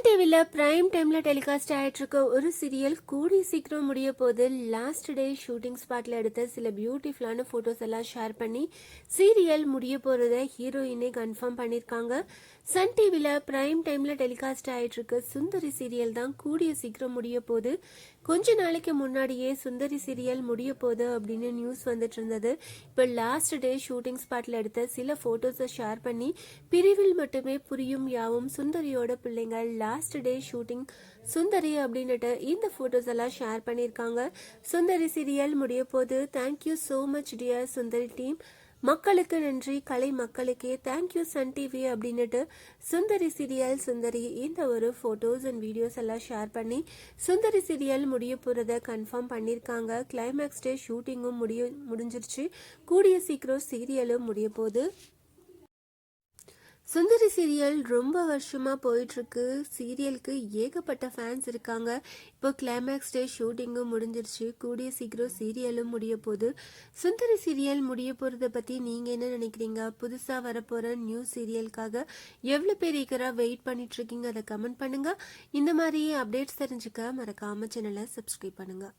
Sun டிவியில் prime டைமில் telecast ஆகிட்டு இருக்க ஒரு சீரியல் கூடி சீக்கிரம் முடிய போது லாஸ்ட் டே ஷூட்டிங் ஸ்பாட்டில் எடுத்த சில பியூட்டிஃபுல்லான ஃபோட்டோஸ் எல்லாம் ஷேர் பண்ணி சீரியல் முடிய போகிறத ஹீரோயினே கன்ஃபார்ம் பண்ணியிருக்காங்க. சன் டிவியில் பிரைம் டைமில் டெலிகாஸ்ட் ஆகிட்டு இருக்க சுந்தரி சீரியல் தான் கூடிய சீக்கிரம் முடிய போகுது. கொஞ்ச நாளைக்கு முன்னாடியே சுந்தரி சீரியல் முடிய போகுது அப்படின்னு நியூஸ் வந்துட்டு இருந்தது. இப்போ லாஸ்ட் டே ஷூட்டிங் ஸ்பாட்டில் எடுத்த சில ஃபோட்டோஸை ஷேர் பண்ணி பிரிவில் மட்டுமே புரியும் யாவும் சுந்தரியோட பிள்ளைங்க லாஸ்ட் டே ஷூட்டிங் சுந்தரி அப்படின்னுட்டு இந்த ஃபோட்டோஸ் எல்லாம் ஷேர் பண்ணியிருக்காங்க. சுந்தரி சீரியல் முடிய போது தேங்க்யூ ஸோ மச் டியர் சுந்தரி டீம், மக்களுக்கு நன்றி, கலை மக்களுக்கே தேங்க்யூ சன் டிவி அப்படின்னுட்டு சுந்தரி சீரியல் சுந்தரி இந்த ஒரு ஃபோட்டோஸ் அண்ட் வீடியோஸ் எல்லாம் ஷேர் பண்ணி சுந்தரி சீரியல் முடிய போகிறத கன்ஃபார்ம் பண்ணியிருக்காங்க. கிளைமேக்ஸ் டே ஷூட்டிங்கும் முடிஞ்சிருச்சு. கூடிய சீக்கிரம் சீரியலும் முடிய போகுது. சுந்தரி சீரியல் ரொம்ப வருஷமாக போயிட்டுருக்கு. சீரியலுக்கு ஏகப்பட்ட ஃபேன்ஸ் இருக்காங்க. இப்போ கிளைமேக்ஸ் டே ஷூட்டிங்கும் முடிஞ்சிருச்சு. கூடிய சீக்கிரம் சீரியலும் முடிய போகுது. சுந்தரி சீரியல் முடிய போகிறத பற்றி நீங்கள் என்ன நினைக்கிறீங்க? புதுசாக வரப்போகிற நியூ சீரியலுக்காக எவ்வளோ பேர் ஈக்கராக வெயிட் பண்ணிட்டுருக்கீங்க? அதை கமெண்ட் பண்ணுங்கள். இந்த மாதிரி அப்டேட்ஸ் தெரிஞ்சுக்க மறக்காமல் சேனலை சப்ஸ்கிரைப் பண்ணுங்கள்.